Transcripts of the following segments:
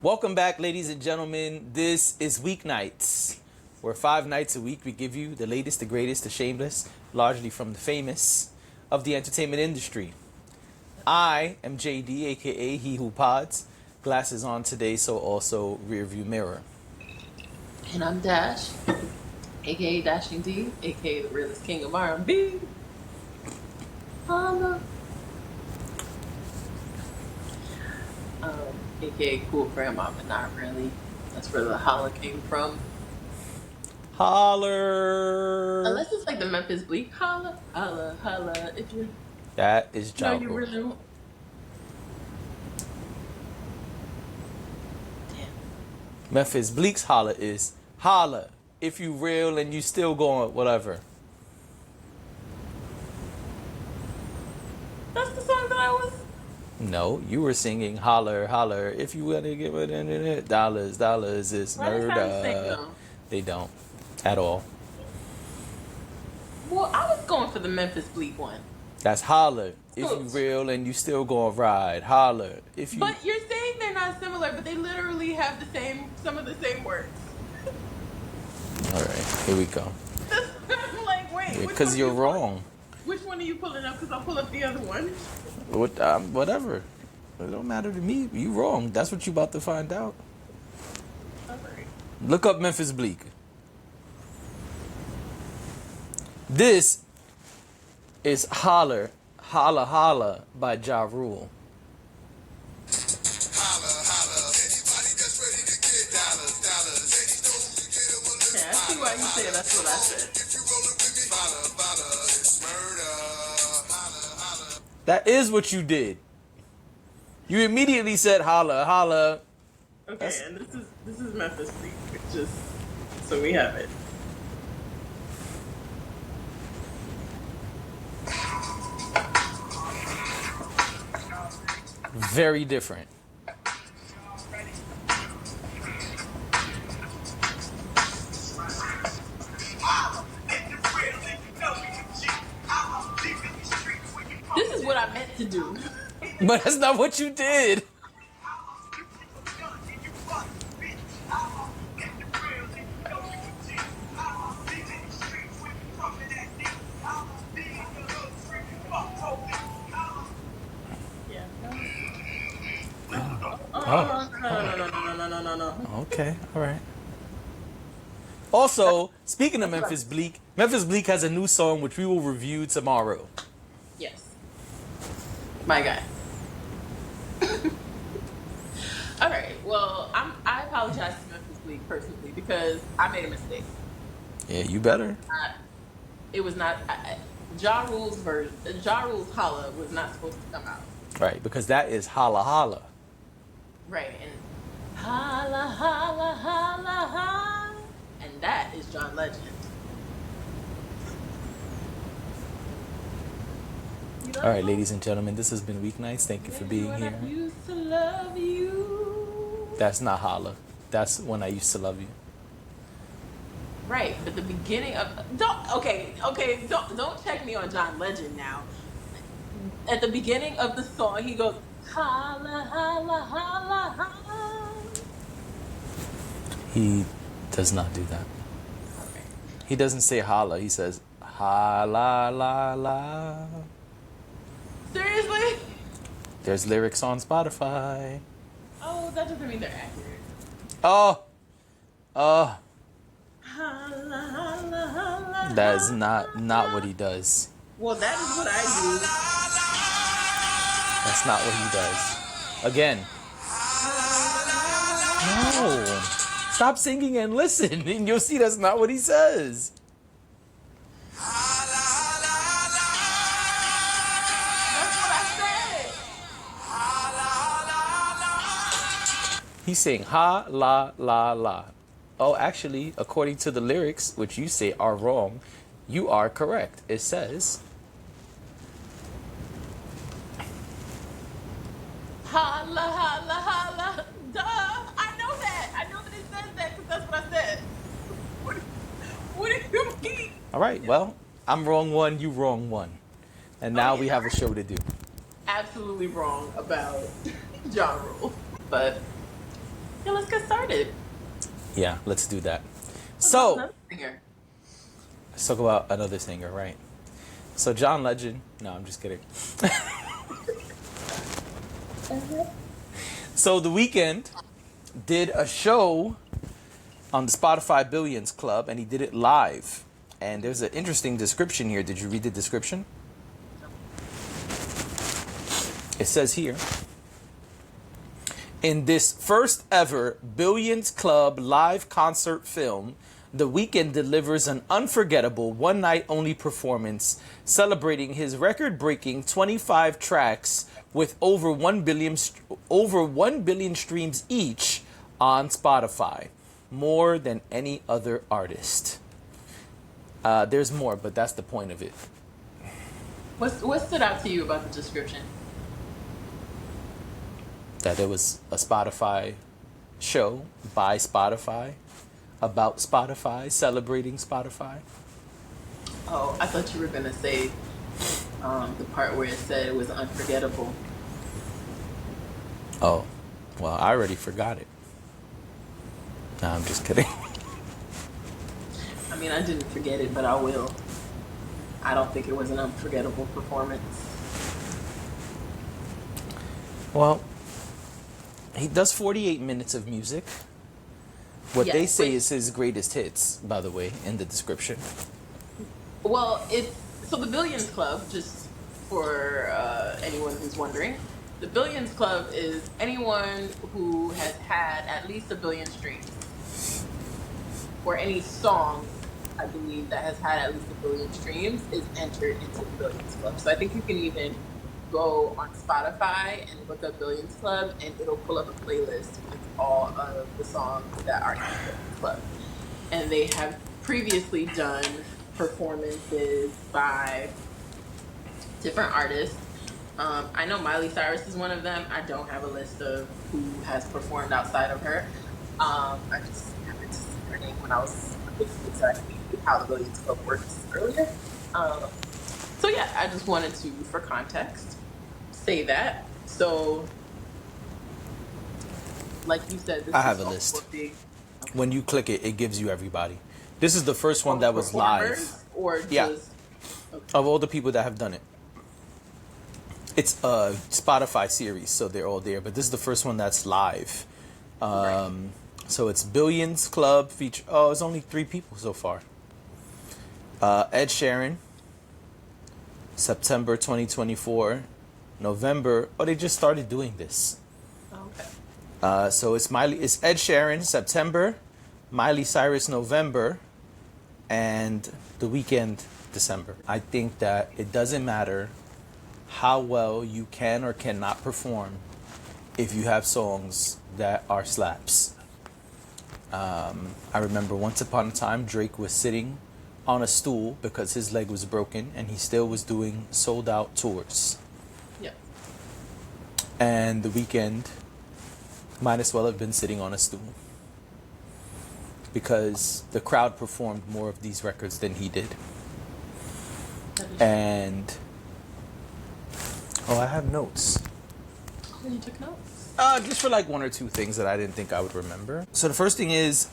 Welcome back, ladies and gentlemen. This is Weeknights, where 5 nights a week we give you the latest, the greatest, the shameless, largely from the famous of the entertainment industry. I am JD, aka He Who Pods. Glasses on today, so also rear view mirror. And I'm Dash, aka Dashing D, aka the realest king of R&B. Holla. Aka cool grandma, but not really. That's where the holla came from. Holler. Unless it's like the Memphis Bleak holla, holla, holla. If you That is know Ja you Rule. really. Damn. Memphis Bleak's holla is holla if you real and you still going whatever. That's the song that I was. No, you were singing holler, holler. If you want to get with it, dollars, dollars is Why does that sing murder. though? They don't at all. Well, I was going for the Memphis Bleak one. That's holler. If you Close. real and you still gonna ride, holler. If you But you're saying they're not similar, but they literally have some of the same words. all right, here we go. I'm like, wait, which Because one you're are you pulling- wrong. Which one are you pulling up? Because I'll pull up the other one. Whatever. It don't matter to me. You wrong. That's what you about to find out. All right. Look up Memphis Bleak. This is Holler, Holla Holla by Ja Rule. Okay, I see why you say that's what I said. That is what you did. You immediately said holla, holla. Okay, and this is Memphis Bleak, which is so we have it. Very different. This is what I meant to do. But that's not what you did. Yeah. Oh. No. Okay, all right. Also, speaking of Memphis Bleak has a new song which we will review tomorrow. Yes. My guy. All right. Well, I apologize to Memphis Bleak personally because I made a mistake. Yeah, you better. It was not Ja Rule's version. Ja Rule's holla was not supposed to come out. Right, because that is holla holla. Right, and holla holla holla holla, and that is John Legend. You know All right, ladies and gentlemen, this has been Weeknights. Thank you for being when here. I used to love you. That's not holla. That's when I used to love you. Right, but the beginning of don't check me on John Legend now. At the beginning of the song, he goes holla holla holla holla. He does not do that. Okay. He doesn't say holla. He says ha la la la. Seriously? There's lyrics on Spotify. Oh, that doesn't mean they're accurate. Oh, Holla holla holla. that is not what he does. Well, that is what I do. That's not what he does. Again. No. Stop singing and listen, and you'll see that's not what he says. That's what I said. He's saying ha la la la. Oh, actually, according to the lyrics, which you say are wrong, you are correct. It says Holla holla holla. Duh. I know that. I know that it says that because that's what I said. What do you mean? all right, well, I'm wrong one, you wrong one. And now we have a show to do. Absolutely wrong about Ja Rule. But get started. Yeah, let's do that. What about So, another singer? let's talk about another singer, right? So, John Legend. No, I'm just kidding. So, The Weeknd did a show on the Spotify Billions Club, and he did it live. And there's an interesting description here. Did you read the description? It says here, in this first ever Billions Club live concert film, The Weeknd delivers an unforgettable one-night-only performance celebrating his record-breaking 25 tracks with over 1 billion streams each on Spotify, more than any other artist. There's more, but that's the point of it. What stood out to you about the description? That it was a Spotify show by Spotify, about Spotify, celebrating Spotify. Oh, I thought you were gonna say the part where it said it was unforgettable. Oh, well, I already forgot it. No, I'm just kidding. I mean, I didn't forget it, but I will. I don't think it was an unforgettable performance. Well, he does 48 minutes of music. What they Yes, say wait. is his greatest hits, by the way, in the description. Well, it's so the Billions Club. Just for anyone who's wondering, the Billions Club is anyone who has had at least 1 billion streams, or any song, I believe, that has had at least 1 billion streams is entered into the Billions Club. So I think you can even go on Spotify and look up Billions Club, and it'll pull up a playlist with all of the songs that are in the Billions Club. And they have previously done performances by different artists. I know Miley Cyrus is one of them. I don't have a list of who has performed outside of her. I just happened to see her name when I was looking exactly how the Billions Club works earlier. So yeah, I just wanted to, for context, say that. So, like you said, this I is have a also list. big When you click it, it gives you everybody. This is the first one that was live. performers, or just Yeah. okay. Of all the people that have done it. It's a Spotify series, so they're all there. But this is the first one that's live. Right. So it's Billions Club feature. Oh, it's only 3 people so far. Ed Sheeran, September 2024. November. Oh, they just started doing this. Okay. So it's Ed Sheeran, September, Miley Cyrus, November, and The Weeknd, December. I think that it doesn't matter how well you can or cannot perform if you have songs that are slaps. I remember once upon a time Drake was sitting on a stool because his leg was broken, and he still was doing sold out tours. Yeah. And The Weeknd might as well have been sitting on a stool because the crowd performed more of these records than he did. And I have notes. Oh, you took notes. Just for like 1 or 2 things that I didn't think I would remember. So the first thing is,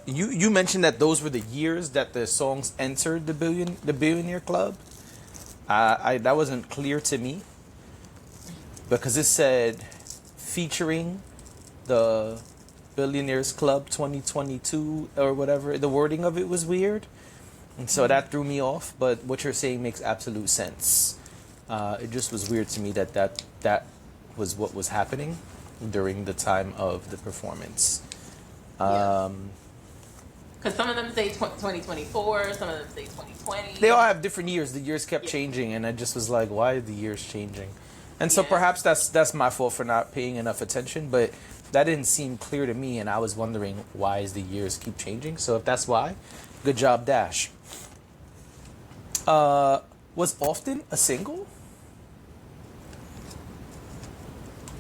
you mentioned that those were the years that the songs entered the Billionaire Club. That wasn't clear to me because it said featuring the Billionaires Club 2022 or whatever. The wording of it was weird, and so that threw me off. But what you're saying makes absolute sense. It just was weird to me that was what was happening during the time of the performance. Because some of them say 2024, some of them say 2020. They all have different years. The years kept Yeah. changing, and I just was like, why are the years changing? And so Yeah. perhaps that's my fault for not paying enough attention, but that didn't seem clear to me, and I was wondering why is the years keep changing. So if that's why, good job, Dash. Was Often a single?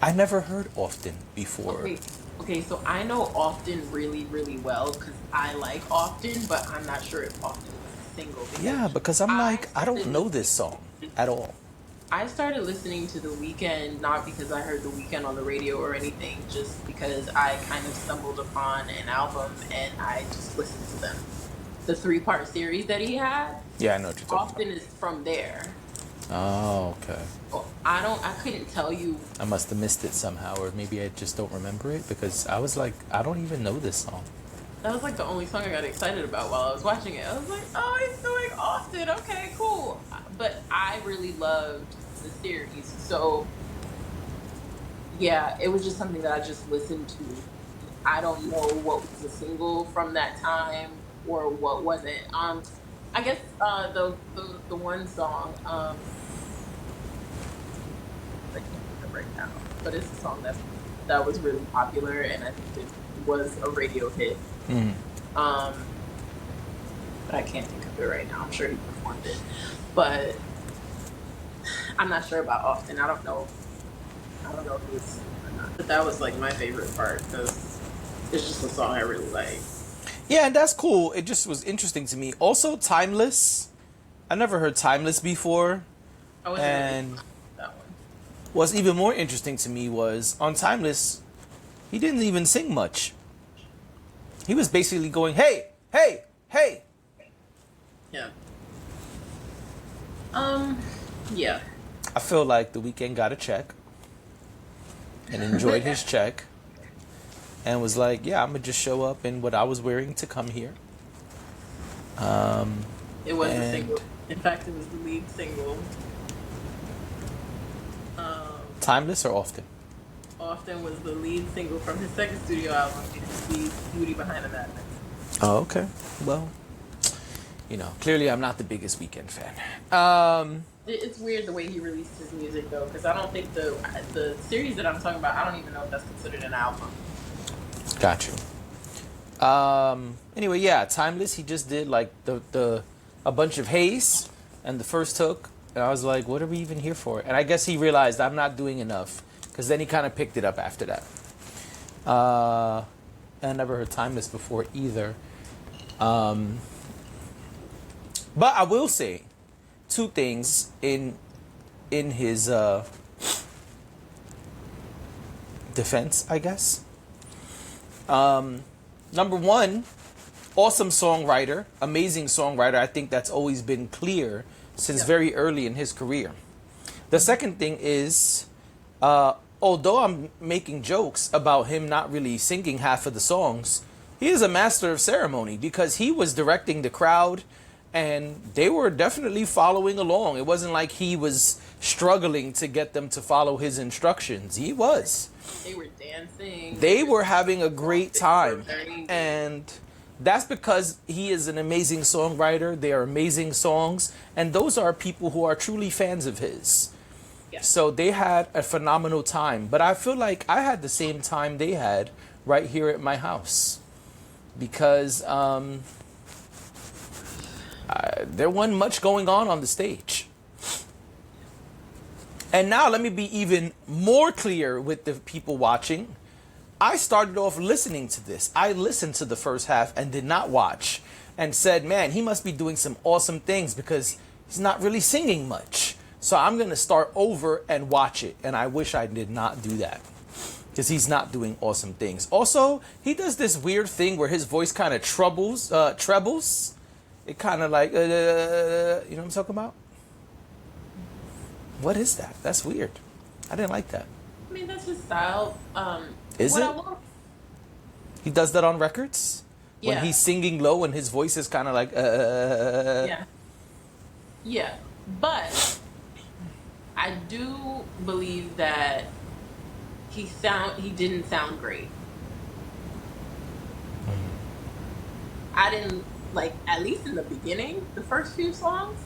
I never heard Often before. Okay, so I know Often really, really well because I like Often, but I'm not sure if Often was a single. Yeah, because I'm like, I don't know this song at all. I started listening to The Weeknd not because I heard The Weeknd on the radio or anything, just because I kind of stumbled upon an album and I just listened to them. The 3-part series that he had, Yeah, I know what you're talking often is from there. about. Oh, okay. Well, I couldn't tell you. I must have missed it somehow, or maybe I just don't remember it because I was like, I don't even know this song. That was like the only song I got excited about while I was watching it. I was like, oh, he's doing Austin. Okay, cool. But I really loved the series. So, yeah, it was just something that I just listened to. I don't know what was a single from that time or what wasn't. I guess the one song, I can't remember right now, but it's a song that was really popular and I think it was a radio hit. Mm. But I can't think of it right now. I'm sure he performed it, but I'm not sure about Austin. I don't know if it's or not. But that was like my favorite part because it's just a song I really like. Yeah, and that's cool. It just was interesting to me. Also, Timeless. I never heard Timeless before. And that one. what's even more interesting to me was on Timeless, he didn't even sing much. He was basically going, hey, hey, hey. Yeah. Yeah. I feel like The Weeknd got a check and enjoyed his check and was like, yeah, I'm going to just show up in what I was wearing to come here. It was a single. In fact, it was the lead single. Timeless or Often? Often was the lead single from his second studio album, the Beauty Behind the Madness. Oh, okay. Well, you know, clearly I'm not the biggest Weeknd fan. It's weird the way he released his music though, because I don't think the series that I'm talking about, I don't even know if that's considered an album. Got you. Anyway, yeah, Timeless. He just did like a bunch of Haze and the first hook, and I was like, what are we even here for? And I guess he realized I'm not doing enough, because then he kind of picked it up after that. And I never heard Timeless before either. But I will say two things in his defense, I guess. Number one, awesome songwriter, amazing songwriter. I think that's always been clear since very early in his career. The second thing is, although I'm making jokes about him not really singing half of the songs, he is a master of ceremony because he was directing the crowd and they were definitely following along. It wasn't like he was struggling to get them to follow his instructions. He was. They were dancing. They were having a great time. And that's because he is an amazing songwriter. They are amazing songs. And those are people who are truly fans of his. Yeah. So they had a phenomenal time. But I feel like I had the same time they had right here at my house. Because there wasn't much going on the stage. And now let me be even more clear with the people watching. I started off listening to this. I listened to the first half and did not watch and said, man, he must be doing some awesome things because he's not really singing much. So I'm going to start over and watch it. And I wish I did not do that because he's not doing awesome things. Also, he does this weird thing where his voice kind of trebles. It kind of like, you know what I'm talking about? What is that? That's weird. I didn't like that. I mean, that's his style. Is it? He does that on records? Yeah. When he's singing low and his voice is kind of like, Yeah. Yeah. But I do believe that he didn't sound great. I didn't, like, at least in the beginning, the first few songs,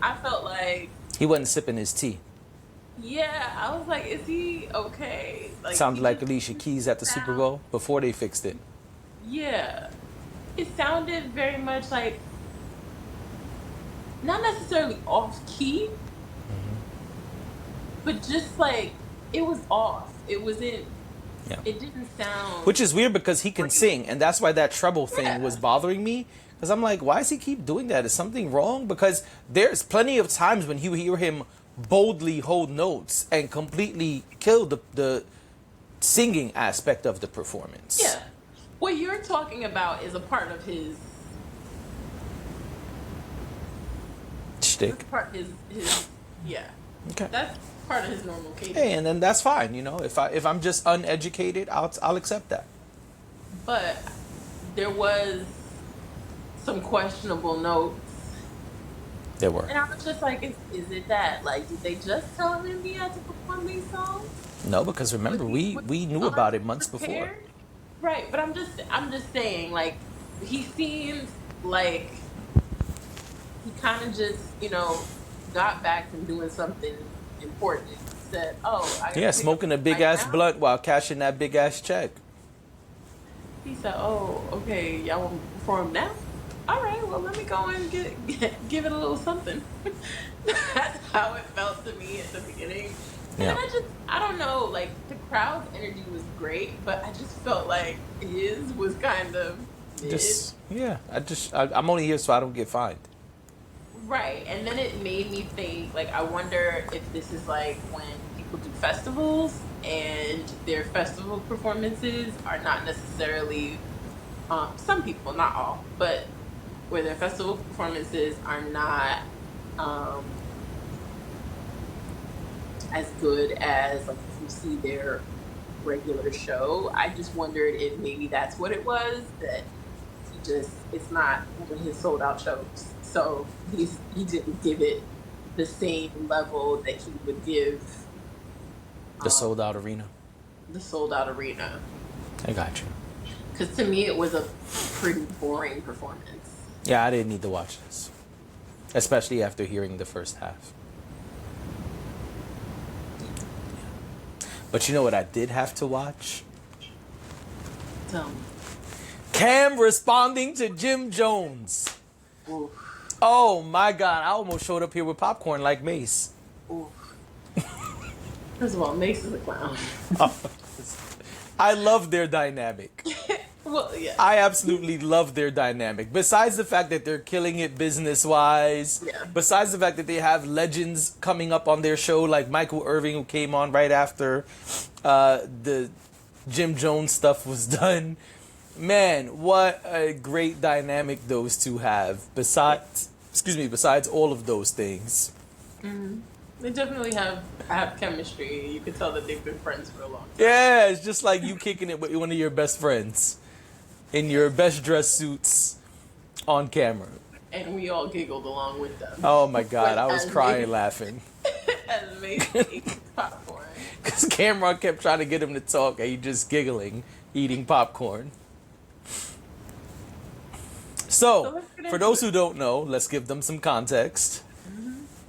I felt like he wasn't sipping his tea. Yeah, I was like, is he okay? Like, sounded like Alicia Keys at the Super Bowl before they fixed it. Yeah. It sounded very much like, not necessarily off key, but just like, it was off. It wasn't, it didn't sound. Which is weird because he can sing, and that's why that treble thing was bothering me. Because I'm like, why does he keep doing that? Is something wrong? Because there's plenty of times when you hear him boldly hold notes and completely kill the singing aspect of the performance. Yeah. What you're talking about is a part of his Shtick. his yeah. Okay. That's part of his normal cadence. Hey, and then that's fine. You know, if I'm just uneducated, I'll accept that. But there was some questionable notes. There were. And I was just like, is it that? Like, did they just tell him he had to perform these songs? No, because remember, we knew about it months before. Right, but I'm just saying, like, he seems like he kind of just, got back from doing something important. Said, "Oh, I gotta smoking a big ass blunt while cashing that big ass check." He said, "Oh, okay, y'all want to perform now? All right, well, let me go and give it a little something." That's how it felt to me at the beginning. And then I don't know, like, the crowd's energy was great, but I just felt like his was kind of mid. I'm only here so I don't get fined. Right, and then it made me think, like, I wonder if this is like when people do festivals and their festival performances are not necessarily, some people, not all, but where their festival performances are not as good as, like, if you see their regular show. I just wondered if maybe that's what it was, that it's not one of his sold out shows, so he didn't give it the same level that he would give the sold out arena. I got you. Because to me it was a pretty boring performance. Yeah, I didn't need to watch this, especially after hearing the first half. But you know what I did have to watch? Tell me. Cam responding to Jim Jones. Oof. Oh my God, I almost showed up here with popcorn like Mace. Oof. First of all, Mace is a clown. I love their dynamic. Well, yeah. I absolutely love their dynamic. Besides the fact that they're killing it business-wise, besides the fact that they have legends coming up on their show like Michael Irving, who came on right after the Jim Jones stuff was done. Man, what a great dynamic those two have. Besides all of those things. Mm-hmm. They definitely have chemistry. You can tell that they've been friends for a long time. Yeah, it's just like you kicking it with one of your best friends in your best dress suits on camera. And we all giggled along with them. Oh my God, I was crying laughing. As Mason eats popcorn. Because Cameron kept trying to get him to talk and he just giggling, eating popcorn. So for those who don't know, let's give them some context.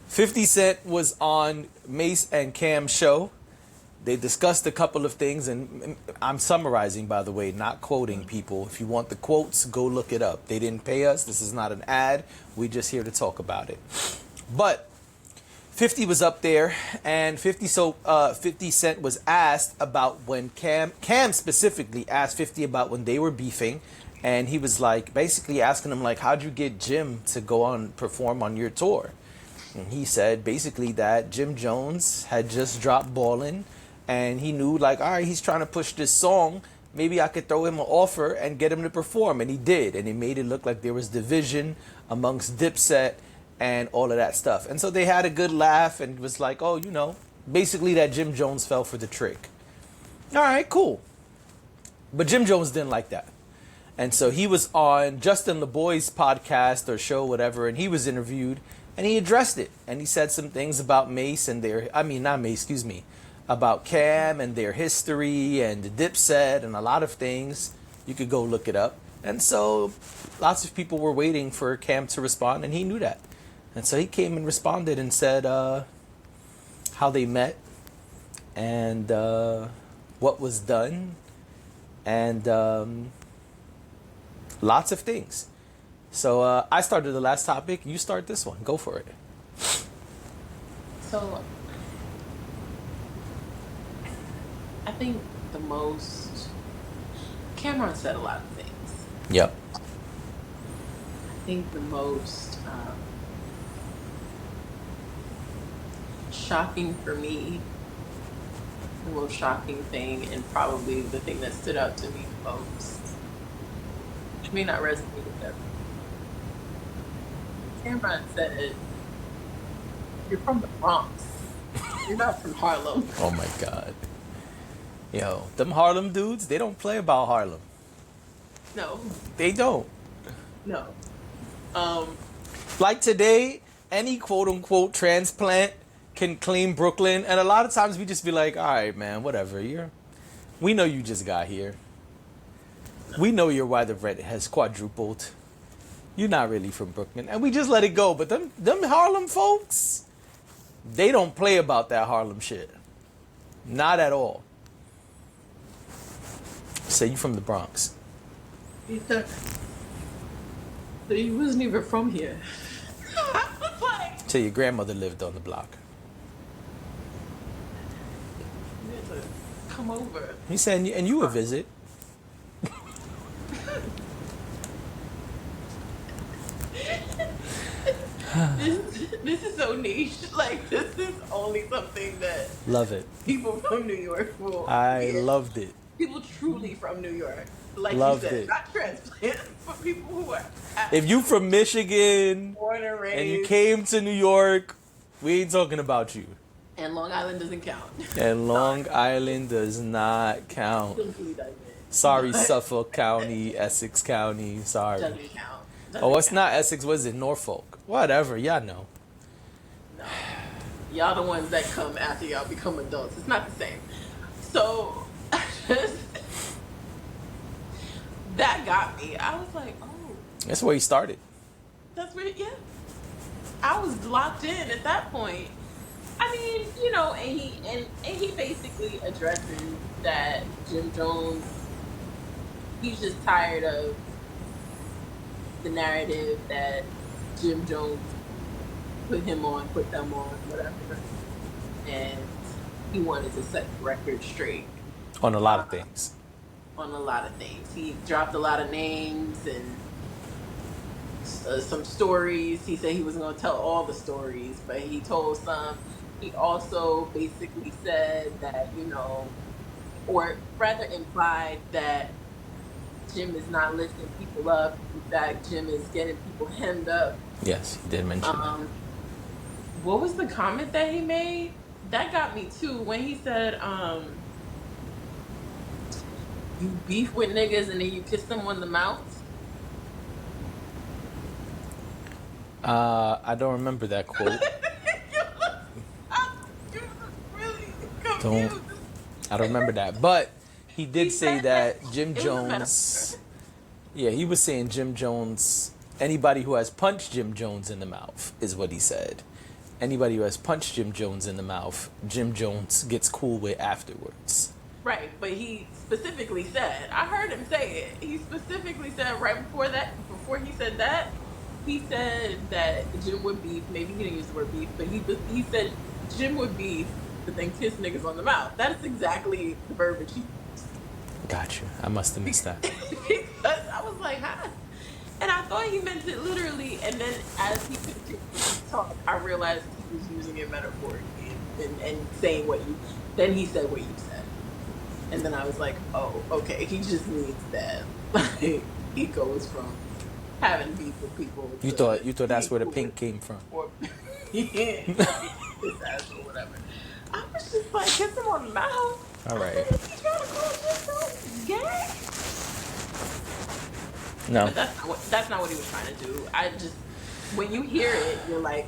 50 Cent was on Mace and Cam's show. They discussed a couple of things, and I'm summarizing, by the way, not quoting people. If you want the quotes, go look it up. They didn't pay us. This is not an ad. We're just here to talk about it. But 50 was up there, and 50 Cent was asked about when Cam specifically asked 50 about when they were beefing. And he was like, basically asking him, like, how'd you get Jim to go on perform on your tour? And he said basically that Jim Jones had just dropped Ballin', and he knew, like, all right, he's trying to push this song. Maybe I could throw him an offer and get him to perform. And he did. And he made it look like there was division amongst Dipset and all of that stuff. And so they had a good laugh and was like, oh, basically that Jim Jones fell for the trick. All right, cool. But Jim Jones didn't like that. And so he was on Justin LeBoy's podcast or show, whatever, and he was interviewed, and he addressed it. And he said some things about Mace and about Cam and their history and the Dipset and a lot of things. You could go look it up. And so lots of people were waiting for Cam to respond, and he knew that. And so he came and responded and said how they met and what was done and lots of things. So I started the last topic. You start this one. Go for it. So I think Cameron said a lot of things. Yep. I think the most shocking for me, the most shocking thing, and probably the thing that stood out to me most, which may not resonate with everyone. Cameron said, "You're from the Bronx. You're not from Harlem." Oh my God. Yo, them Harlem dudes, they don't play about Harlem. No, They don't. no. Like today, any quote unquote transplant can claim Brooklyn, and a lot of times we just be like, all right, man, whatever. We know you just got here. We know you're why the rent has quadrupled. You're not really from Brooklyn, and we just let it go. But them Harlem folks, they don't play about that Harlem shit. Not at all. Say you from the Bronx. He said, so he wasn't even from here. I was like, Till your grandmother lived on the block. you had to come over. He said, and you would visit. This is so niche. Like, this is only something that Love it. people from New York will I hear. loved it. People truly from New York, like Loved you said, it. not transplants, but people who are If you from Michigan born and raised, and you came to New York, we ain't talking about you. and Long Island doesn't count. And Long Island does not count. Simply doesn't. Sorry, But Suffolk County, Essex County. Sorry. doesn't count. Oh, it's Doesn't not Essex. Was it Norfolk? Whatever. Y'all know. count. No. Y'all the ones that come after y'all become adults. It's not the same. So that got me. I was like, oh, That's where he started. that's where, yeah. I was locked in at that point. I mean, you know, and he basically addresses that Jim Jones, he's just tired of the narrative that Jim Jones put them on, whatever. And he wanted to set the record straight On a lot of things. on a lot of things. He dropped a lot of names and some stories. He said he wasn't going to tell all the stories, but he told some. He also basically said that, you know, or rather implied that Jim is not lifting people up. In fact, Jim is getting people hemmed up. Yes, he did mention that. What was the comment that he made? That got me too. When he said, you beef with niggas and then you kiss them on the mouth. I don't remember that quote. You were really confused. Don't. I don't remember that. But he did He say said that that Jim it was a Jones. Yeah, he was saying Jim Jones. Anybody who has punched Jim Jones in the mouth is what he said. Anybody who has punched Jim Jones in the mouth, Jim Jones gets cool with afterwards. Right, but he specifically said, I heard him say it. He specifically said right before he said that, he said that Jim would beef. Maybe he didn't use the word beef, but he said Jim would beef, but then kiss niggas on the mouth. That's exactly the verbiage he used. Got you. I must have missed that. Because I was like, huh? And I thought he meant it literally, and then as he continued to talk, I realized he was using it metaphorically and saying then he said what you said. And then I was like, oh, okay, he just means that. Like, he goes from having beef with people. You thought that's where the pink came from. Or, yeah, his ass or whatever. I was just like, kiss him on the mouth. All right. I said, "Is he trying to call this gay?" No. But that's not what he was trying to do. I just, when you hear it, you're like,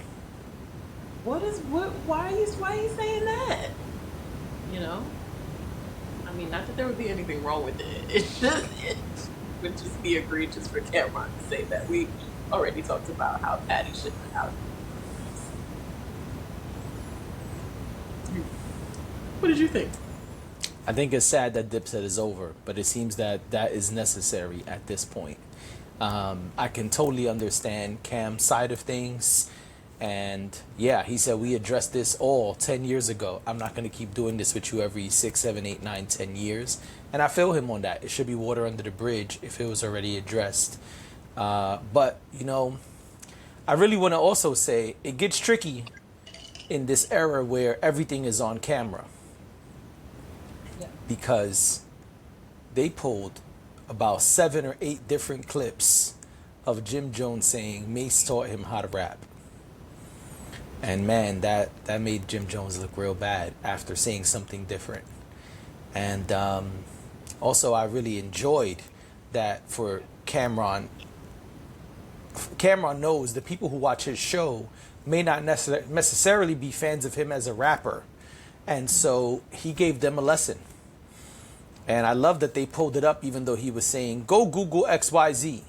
why are you saying that? You know? I mean, not that there would be anything wrong with it. It would just be egregious for Cameron to say that. We already talked about how Patty should have out. What did you think? I think it's sad that Dipset is over, but it seems that is necessary at this point. I can totally understand Cam's side of things. And yeah, he said, we addressed this all 10 years ago. I'm not going to keep doing this with you every 6, 7, 8, 9, 10 years. And I feel him on that. It should be water under the bridge if it was already addressed. But, you know, I really want to also say it gets tricky in this era where everything is on camera. Yeah. Because they pulled about 7 or 8 different clips of Jim Jones saying Mace taught him how to rap. And man, that made Jim Jones look real bad after saying something different. And also, I really enjoyed that for Cameron. Cameron knows the people who watch his show may not necessarily be fans of him as a rapper. And so he gave them a lesson. And I love that they pulled it up even though he was saying, go Google XYZ.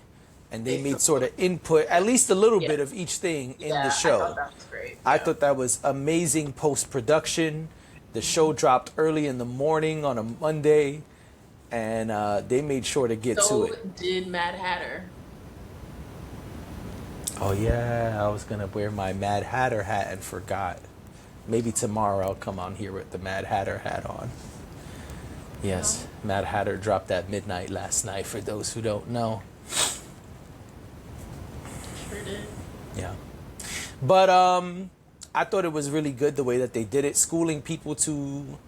And they made sort of input, at least a little bit of each thing in the show. I thought that was great. I thought that was amazing post-production. The show dropped early in the morning on a Monday. And they made sure to get to it. So did Mad Hatter. Oh, yeah. I was going to wear my Mad Hatter hat and forgot. Maybe tomorrow I'll come on here with the Mad Hatter hat on. Yes, Mad Hatter dropped at midnight last night, for those who don't know. Sure did. Yeah. But I thought it was really good the way that they did it, schooling people to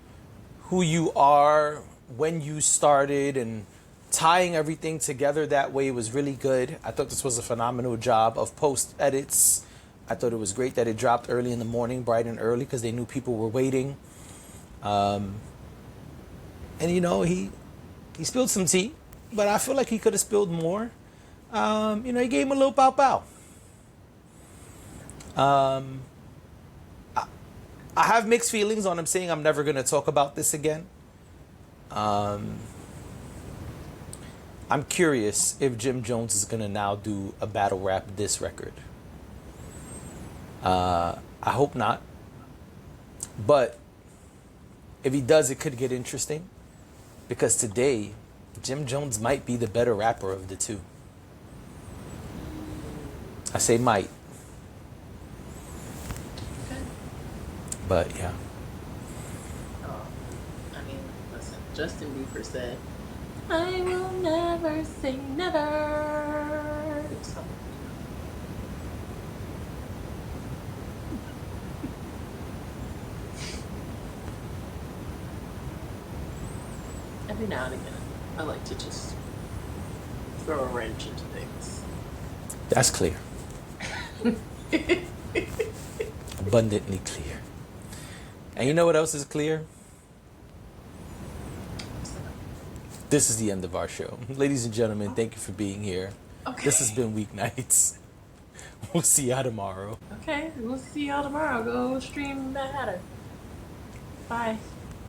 who you are, when you started, and tying everything together that way was really good. I thought this was a phenomenal job of post edits. I thought it was great that it dropped early in the morning, bright and early, because they knew people were waiting. And you know, he spilled some tea, but I feel like he could have spilled more. You know, he gave him a little pow pow. I have mixed feelings on him saying I'm never going to talk about this again. I'm curious if Jim Jones is going to now do a battle rap diss record. I hope not. But if he does, it could get interesting. Because today, Jim Jones might be the better rapper of the two. I say might. Okay. But yeah. Oh, I mean, listen, Justin Bieber said, I will never say never. So, every now and again, I like to just throw a wrench into things. That's clear. Abundantly clear. And you know what else is clear? This is the end of our show. Ladies and gentlemen, thank you for being here. Okay. This has been Weeknights. We'll see y'all tomorrow. Okay, we'll see y'all tomorrow. Go stream Mad Hatter. Bye.